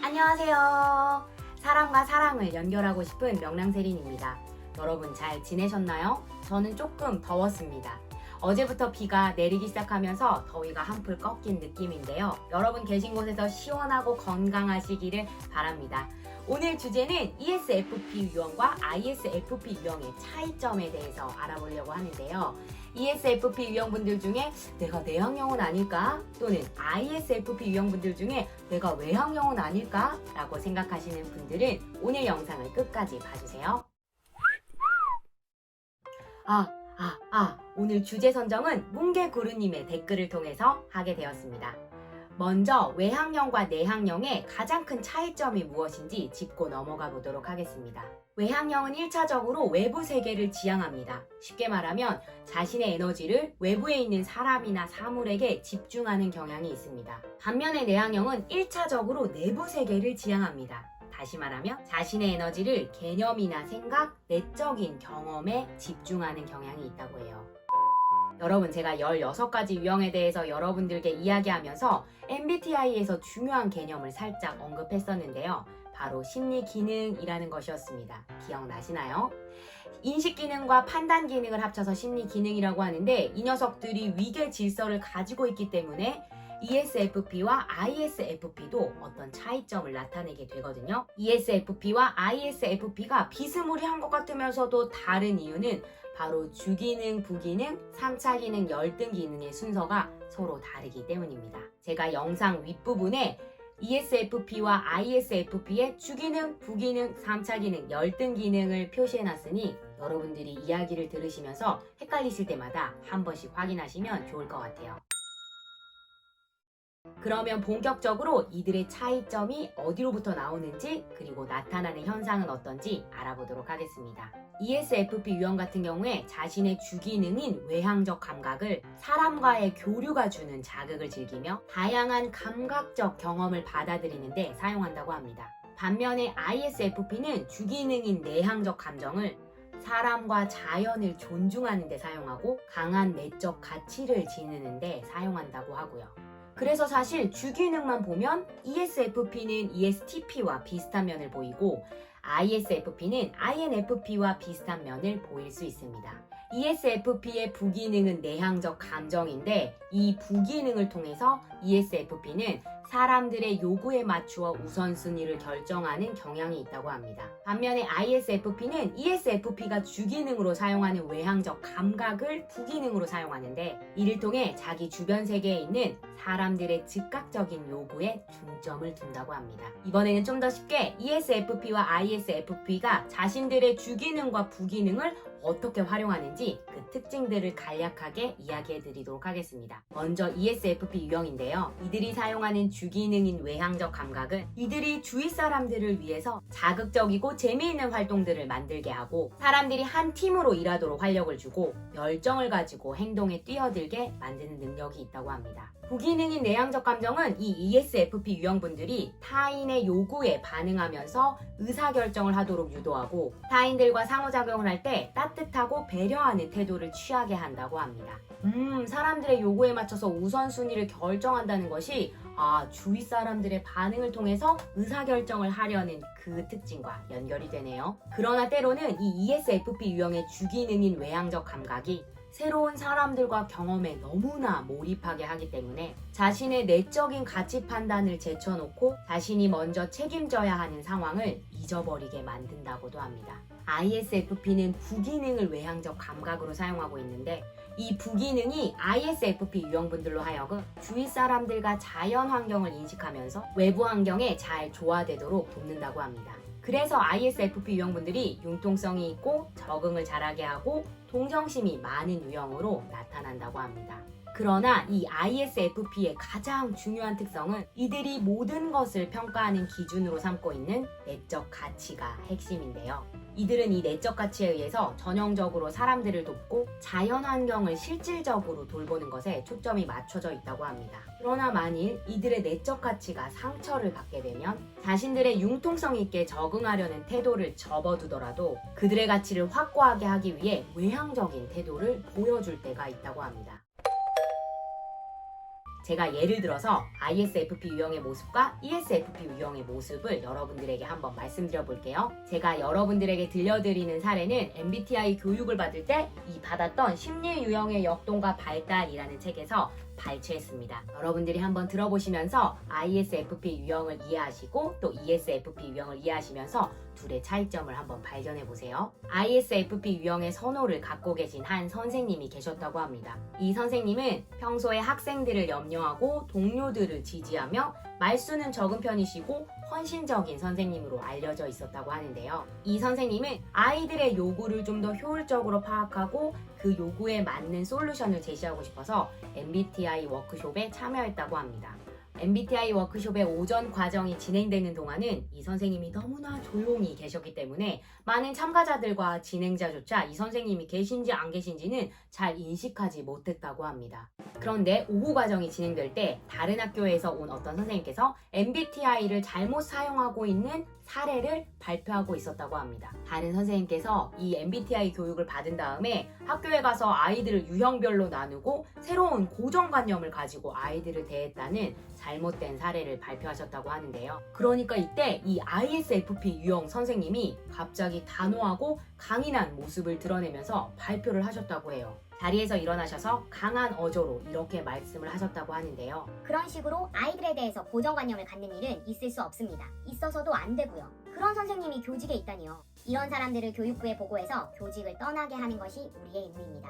안녕하세요. 사람과 사랑을 연결하고 싶은 명랑세린입니다. 여러분 잘 지내셨나요? 저는 조금 더웠습니다. 어제부터 비가 내리기 시작하면서 더위가 한풀 꺾인 느낌인데요. 여러분 계신 곳에서 시원하고 건강하시기를 바랍니다. 오늘 주제는 ESFP 유형과 ISFP 유형의 차이점에 대해서 알아보려고 하는데요. ESFP 유형분들 중에 내가 내향형은 아닐까? 또는 ISFP 유형분들 중에 내가 외향형은 아닐까? 라고 생각하시는 분들은 오늘 영상을 끝까지 봐주세요. 오늘 주제 선정은 뭉게구루님의 댓글을 통해서 하게 되었습니다. 먼저 외향형과 내향형의 가장 큰 차이점이 무엇인지 짚고 넘어가 보도록 하겠습니다. 외향형은 1차적으로 외부 세계를 지향합니다. 쉽게 말하면 자신의 에너지를 외부에 있는 사람이나 사물에게 집중하는 경향이 있습니다. 반면에 내향형은 1차적으로 내부 세계를 지향합니다. 다시 말하면 자신의 에너지를 개념이나 생각, 내적인 경험에 집중하는 경향이 있다고 해요. 여러분, 제가 16가지 유형에 대해서 여러분들께 이야기하면서 MBTI에서 중요한 개념을 살짝 언급했었는데요. 바로 심리 기능이라는 것이었습니다. 기억나시나요? 인식 기능과 판단 기능을 합쳐서 심리 기능이라고 하는데, 이 녀석들이 위계 질서를 가지고 있기 때문에 ESFP와 ISFP도 어떤 차이점을 나타내게 되거든요. ESFP와 ISFP가 비스무리한 것 같으면서도 다른 이유는 바로 주기능, 부기능, 3차 기능, 열등 기능의 순서가 서로 다르기 때문입니다. 제가 영상 윗부분에 ESFP와 ISFP의 주기능, 부기능, 3차 기능, 열등 기능을 표시해놨으니 여러분들이 이야기를 들으시면서 헷갈리실 때마다 한 번씩 확인하시면 좋을 것 같아요. 그러면 본격적으로 이들의 차이점이 어디로부터 나오는지, 그리고 나타나는 현상은 어떤지 알아보도록 하겠습니다. ESFP 유형 같은 경우에 자신의 주기능인 외향적 감각을 사람과의 교류가 주는 자극을 즐기며 다양한 감각적 경험을 받아들이는데 사용한다고 합니다. 반면에 ISFP는 주기능인 내향적 감정을 사람과 자연을 존중하는 데 사용하고 강한 내적 가치를 지니는 데 사용한다고 하고요. 그래서 사실 주기능만 보면 ESFP는 ESTP와 비슷한 면을 보이고 ISFP는 INFP와 비슷한 면을 보일 수 있습니다. ESFP의 부기능은 내향적 감정인데, 이 부기능을 통해서 ESFP는 사람들의 요구에 맞추어 우선순위를 결정하는 경향이 있다고 합니다. 반면에 ISFP는 ESFP가 주기능으로 사용하는 외향적 감각을 부기능으로 사용하는데, 이를 통해 자기 주변 세계에 있는 사람들의 즉각적인 요구에 중점을 둔다고 합니다. 이번에는 좀 더 쉽게 ESFP와 ISFP가 자신들의 주기능과 부기능을 어떻게 활용하는지 그 특징들을 간략하게 이야기해 드리도록 하겠습니다. 먼저 ESFP 유형인데요. 이들이 사용하는 주기능인 외향적 감각은 이들이 주위 사람들을 위해서 자극적이고 재미있는 활동들을 만들게 하고 사람들이 한 팀으로 일하도록 활력을 주고 열정을 가지고 행동에 뛰어들게 만드는 능력이 있다고 합니다. 부기능인 내향적 감정은 이 ESFP 유형분들이 타인의 요구에 반응하면서 의사결정을 하도록 유도하고 타인들과 상호작용을 할 때 따뜻하고 배려하는 태도를 취하게 한다고 합니다. 사람들의 요구에 맞춰서 우선순위를 결정한다는 것이 주위 사람들의 반응을 통해서 의사결정을 하려는 그 특징과 연결이 되네요. 그러나 때로는 이 ESFP 유형의 주기능인 외향적 감각이 새로운 사람들과 경험에 너무나 몰입하게 하기 때문에 자신의 내적인 가치 판단을 제쳐놓고 자신이 먼저 책임져야 하는 상황을 잊어버리게 만든다고도 합니다. ISFP는 부기능을 외향적 감각으로 사용하고 있는데, 이 부기능이 ISFP 유형분들로 하여금 주위 사람들과 자연 환경을 인식하면서 외부 환경에 잘 조화되도록 돕는다고 합니다. 그래서 ISFP 유형분들이 융통성이 있고 적응을 잘하게 하고 동정심이 많은 유형으로 나타난다고 합니다. 그러나 이 ISFP의 가장 중요한 특성은 이들이 모든 것을 평가하는 기준으로 삼고 있는 내적 가치가 핵심인데요. 이들은 이 내적 가치에 의해서 전형적으로 사람들을 돕고 자연 환경을 실질적으로 돌보는 것에 초점이 맞춰져 있다고 합니다. 그러나 만일 이들의 내적 가치가 상처를 받게 되면 자신들의 융통성 있게 적응하려는 태도를 접어두더라도 그들의 가치를 확고하게 하기 위해 외향적인 태도를 보여줄 때가 있다고 합니다. 제가 예를 들어서 ISFP 유형의 모습과 ESFP 유형의 모습을 여러분들에게 한번 말씀드려 볼게요. 제가 여러분들에게 들려드리는 사례는 MBTI 교육을 받을 때 이 받았던 심리 유형의 역동과 발달이라는 책에서 발췌했습니다. 여러분들이 한번 들어보시면서 ISFP 유형을 이해하시고 또 ESFP 유형을 이해하시면서 둘의 차이점을 한번 발견해 보세요. ISFP 유형의 선호를 갖고 계신 한 선생님이 계셨다고 합니다. 이 선생님은 평소에 학생들을 염려하고 동료들을 지지하며 말수는 적은 편이시고 헌신적인 선생님으로 알려져 있었다고 하는데요. 이 선생님은 아이들의 요구를 좀 더 효율적으로 파악하고 그 요구에 맞는 솔루션을 제시하고 싶어서 MBTI 워크숍에 참여했다고 합니다. MBTI 워크숍의 오전 과정이 진행되는 동안은 이 선생님이 너무나 조용히 계셨기 때문에 많은 참가자들과 진행자조차 이 선생님이 계신지 안 계신지는 잘 인식하지 못했다고 합니다. 그런데 오후 과정이 진행될 때 다른 학교에서 온 어떤 선생님께서 MBTI를 잘못 사용하고 있는 사례를 발표하고 있었다고 합니다. 다른 선생님께서 이 MBTI 교육을 받은 다음에 학교에 가서 아이들을 유형별로 나누고 새로운 고정관념을 가지고 아이들을 대했다는 잘못된 사례를 발표하셨다고 하는데요. 그러니까 이때 이 ISFP 유형 선생님이 갑자기 단호하고 강인한 모습을 드러내면서 발표를 하셨다고 해요. 자리에서 일어나셔서 강한 어조로 이렇게 말씀을 하셨다고 하는데요. 그런 식으로 아이들에 대해서 고정관념을 갖는 일은 있을 수 없습니다. 있어서도 안 되고요. 그런 선생님이 교직에 있다니요. 이런 사람들을 교육부에 보고해서 교직을 떠나게 하는 것이 우리의 임무입니다.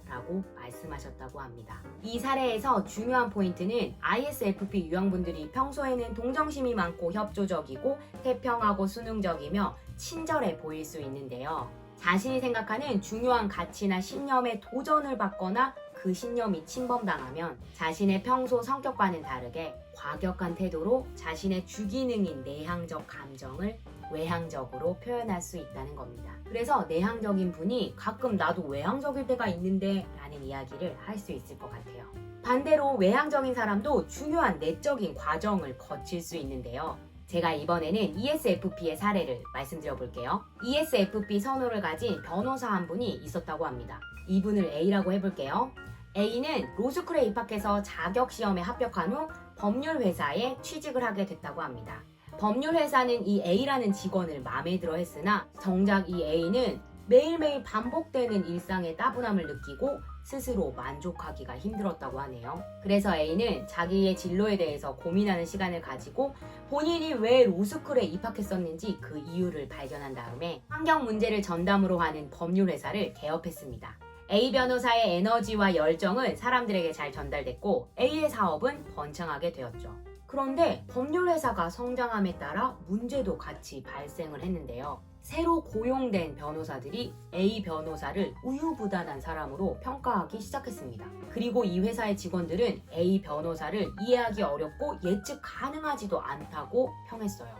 라고 말씀하셨다고 합니다. 이 사례에서 중요한 포인트는 ISFP 유형분들이 평소에는 동정심이 많고 협조적이고 태평하고 수능적이며 친절해 보일 수 있는데요. 자신이 생각하는 중요한 가치나 신념에 도전을 받거나 그 신념이 침범당하면 자신의 평소 성격과는 다르게 과격한 태도로 자신의 주기능인 내향적 감정을 외향적으로 표현할 수 있다는 겁니다. 그래서 내향적인 분이 가끔 나도 외향적일 때가 있는데 라는 이야기를 할 수 있을 것 같아요. 반대로 외향적인 사람도 중요한 내적인 과정을 거칠 수 있는데요. 제가 이번에는 ESFP의 사례를 말씀드려 볼게요. ESFP 선호를 가진 변호사 한 분이 있었다고 합니다. 이분을 A라고 해볼게요. A는 로스쿨에 입학해서 자격시험에 합격한 후 법률회사에 취직을 하게 됐다고 합니다. 법률회사는 이 A라는 직원을 마음에 들어 했으나 정작 이 A는 매일매일 반복되는 일상의 따분함을 느끼고 스스로 만족하기가 힘들었다고 하네요. 그래서 A는 자기의 진로에 대해서 고민하는 시간을 가지고 본인이 왜 로스쿨에 입학했었는지 그 이유를 발견한 다음에 환경 문제를 전담으로 하는 법률회사를 개업했습니다. A 변호사의 에너지와 열정은 사람들에게 잘 전달됐고 A의 사업은 번창하게 되었죠. 그런데 법률회사가 성장함에 따라 문제도 같이 발생을 했는데요. 새로 고용된 변호사들이 A 변호사를 우유부단한 사람으로 평가하기 시작했습니다. 그리고 이 회사의 직원들은 A 변호사를 이해하기 어렵고 예측 가능하지도 않다고 평했어요.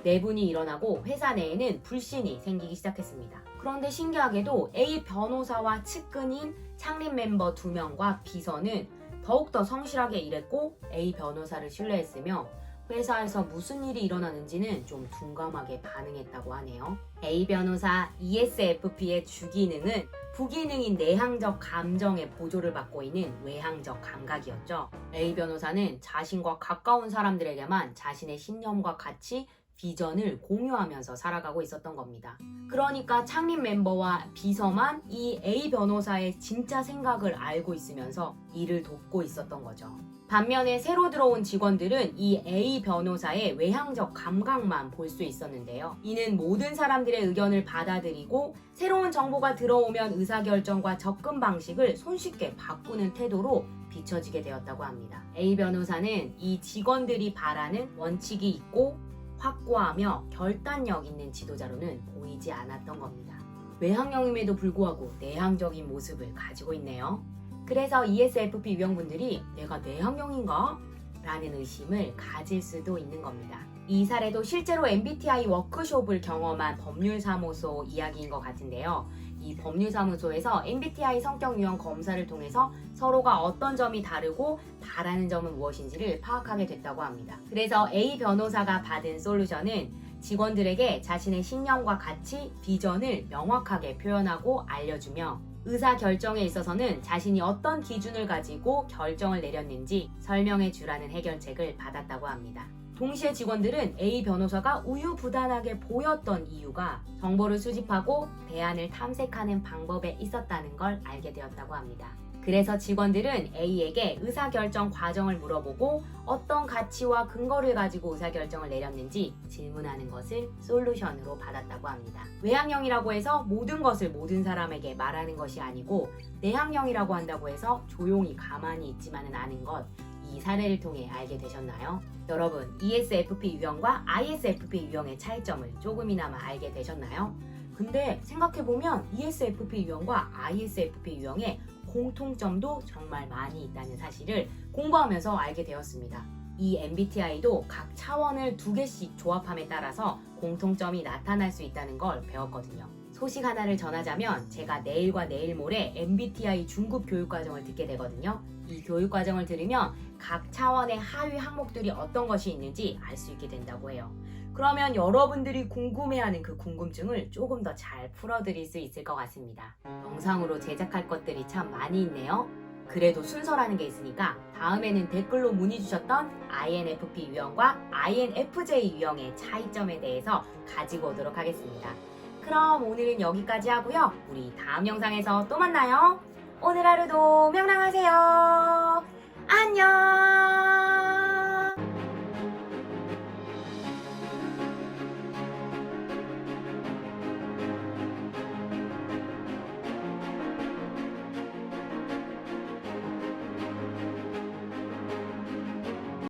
내분이 일어나고 회사 내에는 불신이 생기기 시작했습니다. 그런데 신기하게도 A 변호사와 측근인 창립 멤버 2명과 비서는 더욱더 성실하게 일했고 A 변호사를 신뢰했으며 회사에서 무슨 일이 일어나는지는 좀 둔감하게 반응했다고 하네요. A 변호사 ESFP의 주기능은 부기능인 내향적 감정의 보조를 받고 있는 외향적 감각이었죠. A 변호사는 자신과 가까운 사람들에게만 자신의 신념과 가치, 비전을 공유하면서 살아가고 있었던 겁니다. 그러니까 창립 멤버와 비서만 이 A 변호사의 진짜 생각을 알고 있으면서 일을 돕고 있었던 거죠. 반면에 새로 들어온 직원들은 이 A 변호사의 외향적 감각만 볼 수 있었는데요. 이는 모든 사람들의 의견을 받아들이고 새로운 정보가 들어오면 의사결정과 접근 방식을 손쉽게 바꾸는 태도로 비춰지게 되었다고 합니다. A 변호사는 이 직원들이 바라는 원칙이 있고 확고하며 결단력 있는 지도자로는 보이지 않았던 겁니다. 외향형임에도 불구하고 내향적인 모습을 가지고 있네요. 그래서 ESFP 유형분들이 내가 내향형인가? 라는 의심을 가질 수도 있는 겁니다. 이 사례도 실제로 MBTI 워크숍을 경험한 법률사무소 이야기인 것 같은데요. 이 법률사무소에서 MBTI 성격 유형 검사를 통해서 서로가 어떤 점이 다르고 바라는 점은 무엇인지를 파악하게 됐다고 합니다. 그래서 A 변호사가 받은 솔루션은 직원들에게 자신의 신념과 가치, 비전을 명확하게 표현하고 알려주며 의사 결정에 있어서는 자신이 어떤 기준을 가지고 결정을 내렸는지 설명해 주라는 해결책을 받았다고 합니다. 동시에 직원들은 A 변호사가 우유부단하게 보였던 이유가 정보를 수집하고 대안을 탐색하는 방법에 있었다는 걸 알게 되었다고 합니다. 그래서 직원들은 A에게 의사결정 과정을 물어보고 어떤 가치와 근거를 가지고 의사결정을 내렸는지 질문하는 것을 솔루션으로 받았다고 합니다. 외향형이라고 해서 모든 것을 모든 사람에게 말하는 것이 아니고 내향형이라고 한다고 해서 조용히 가만히 있지만은 않은 것, 이 사례를 통해 알게 되셨나요? 여러분, ESFP 유형과 ISFP 유형의 차이점을 조금이나마 알게 되셨나요? 근데 생각해보면 ESFP 유형과 ISFP 유형의 공통점도 정말 많이 있다는 사실을 공부하면서 알게 되었습니다. 이 MBTI도 각 차원을 2개씩 조합함에 따라서 공통점이 나타날 수 있다는 걸 배웠거든요. 소식 하나를 전하자면 제가 내일과 내일 모레 MBTI 중급 교육과정을 듣게 되거든요. 이 교육과정을 들으면 각 차원의 하위 항목들이 어떤 것이 있는지 알 수 있게 된다고 해요. 그러면 여러분들이 궁금해하는 그 궁금증을 조금 더 잘 풀어드릴 수 있을 것 같습니다. 영상으로 제작할 것들이 참 많이 있네요. 그래도 순서라는 게 있으니까 다음에는 댓글로 문의 주셨던 INFP 유형과 INFJ 유형의 차이점에 대해서 가지고 오도록 하겠습니다. 그럼 오늘은 여기까지 하고요. 우리 다음 영상에서 또 만나요. 오늘 하루도 명랑하세요. 안녕.